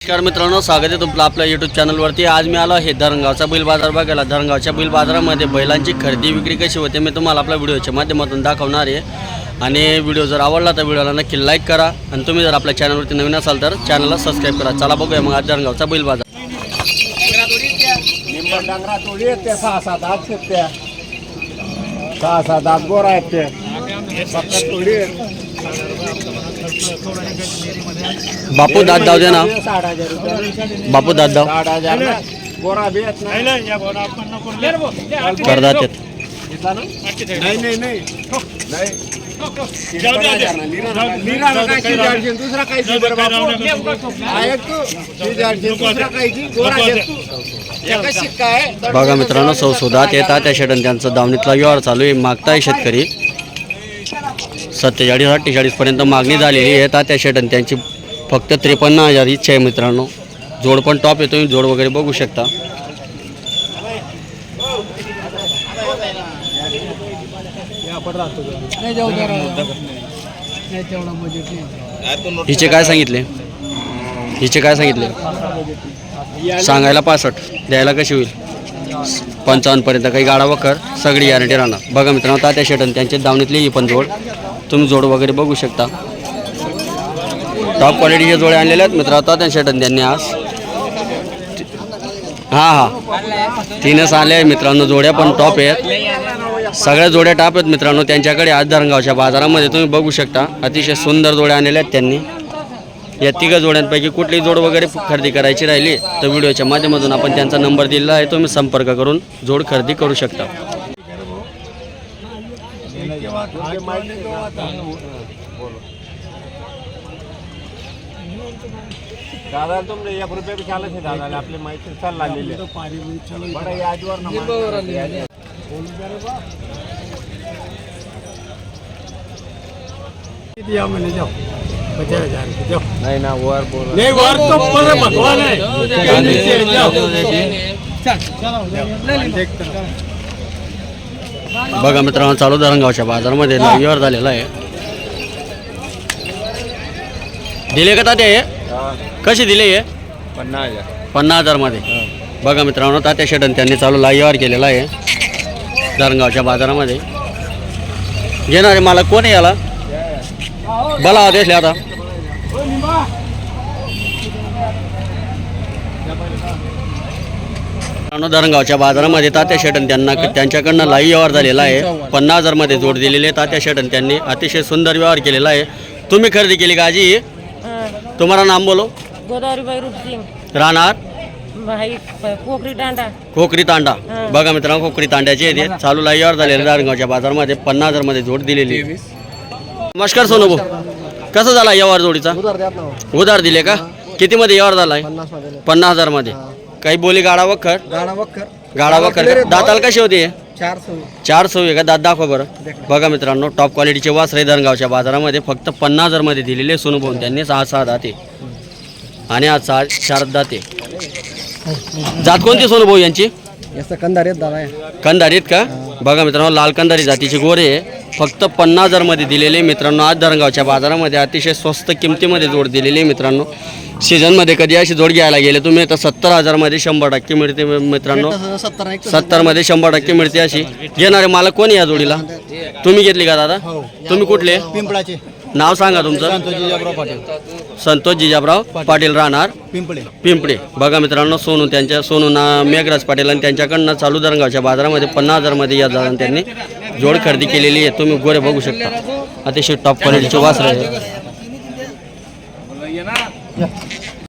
नमस्कार मित्रांनो, स्वागत आहे तुमचं आपल्या यूट्यूब चॅनलवरती। आज मी आलो आहे धरणगावचा बैल बाजार बघायला। धरणगावच्या बैल बाजारामध्ये बैलांची खरेदी विक्री कशी होते मी तुम्हाला आपल्या व्हिडिओच्या माध्यमातून दाखवणार आहे। आणि व्हिडिओ जर आवडला तर व्हिडिओला नक्की लाईक करा आणि तुम्ही जर आपल्या चॅनलवरती नवीन असाल तर चॅनलला सबस्क्राईब करा। चला बघूया मग आज धरणगावचा बैल बाजार। बापू दाद दाव दे ना, बापू दाद दाव करदात आहेत। बघा मित्रांनो, सौसोदात येतात त्या शेडन त्यांचा दावणीतला व्यवहार चालू आहे। मागताय शेतकरी 47-48 पर्यंत मागणी झालेली आहे। त्या शेडन त्यांची फक्त 53,000 इच्छा आहे मित्रांनो। जोड पण टॉप आहे, तुम्ही जोड वगैरे बघू शकता। हिचे काय सांगितले? हिचे काय सांगितले? सांगायला 65, द्यायला कशी होईल? 55 पर्यंत। काही गाडा वखर सगळी गॅरंटी राहणार। बघा मित्रांनो, तात्या शेटन त्यांचे दावणीतली ही पण जोड तुम्ही जोड वगैरे बघू शकता। टॉप क्वालिटीचे जोडे आणलेले आहेत मित्रांनो तात्या शेटन त्यांनी आज। तीनच आले आहे मित्रांनो, जोड्या पण टॉप आहेत, सगळ्या जोड्या टॉप आहेत मित्रांनो त्यांच्याकडे। आज धरणगावच्या बाजारामध्ये तुम्ही बघू शकता अतिशय सुंदर जोड्या आणलेल्या आहेत त्यांनी। या तिघ जोड्यांपैकी कुठली जोड वगैरे खरेदी करायची राहिली तर व्हिडिओच्या माध्यमातून आपण त्यांचा नंबर दिलेला आहे, तुम्ही संपर्क करून जोड खरेदी करू शकता। दादा तुमने 1 रुपये भी चालत है दादा आपले माहिती चालला लिहिले बडा याजवर ना दिया मैंने जाओ 50,000 की जाओ नहीं ना वर बोल नहीं वर तो पर भगवान है बघा मित्रांनो, चालू धरणगावच्या बाजारामध्ये व्यवहार झालेला आहे। दिले का तात्या? कशी दिले? 50,000 मध्ये। बघा मित्रांनो, तात्या शेटन त्यांनी चालू व्यवहार केलेला आहे धरणगावच्या बाजारामध्ये। घेणारे मला कोण आहे याला? बोला देसले आता। धरणगावच्या बाजारामध्ये तात्या शेटन त्यांच्याकडनं लाईव्ह व्यवहार झालेला आहे। 50,000 मध्ये जोड दिलेले तात्या शेटन त्यांनी अतिशय सुंदर व्यवहार केलेला आहे। तुम्ही खरेदी केली का आजी? तुम्हारा नाम बोलो। गोदावरी बाई रूप सिंह, राहणार भाई कोकरी टांडा। खोकरी तांडा। बघा मित्रांनो, खोकरी तांड्याचे येते चालू लाईव्ह झालेले धरणगावच्या बाजारामध्ये 50,000 मध्ये जोड दिलेली। नमस्कार सोनू भाऊ, कसा झाला व्यवहार जोडीचा? उधार दिले का? किती मध्ये व्यवहार झालाय? 50,000 मध्ये। काही बोली गाडा वखर दाताल कशी होती? 400 आहे का? दात दाखवा बरं। बघा मित्रांनो, टॉप क्वालिटीचे वासरे धरणगावच्या बाजारामध्ये फक्त 50,000 मध्ये दिलेले सोनू भाऊ त्यांनी। 6 दाते आणि आज 4 दाते। जात कोणती सोनू भाऊ यांची? कंधारीत का? बघा मित्रांनो, लाल कंधारी जातीचे गोरे फक्त 50,000 मध्ये दिलेले मित्रांनो। आज धरणगावच्या बाजारामध्ये अतिशय स्वस्त किमतीमध्ये जोड दिलेली मित्रांनो। सीझनमध्ये कधी अशी जोड घ्यायला गेले तुम्ही तर 70,000 मध्ये 100% मिळते मित्रांनो। 70 मध्ये 100% मिळते अशी। घेणारे मालक कोणी या जोडीला? तुम्ही घेतली का दादा? तुम्ही कुठले? पिंपळाचे। नाव सांगा तुमचं? संतोष जिजाबराव पाटील, राहणार पिंपळे। बघा मित्रांनो, सोनू मेघराज पाटील आणि त्यांच्याकडनं चालू धरणगावच्या बाजारामध्ये 50,000 मध्ये या दादा त्यांनी जोड खरेदी केलेली आहे। तुम्ही गोरे बघू शकता, अतिशय टॉप क्वालिटीचे वासरे आहे।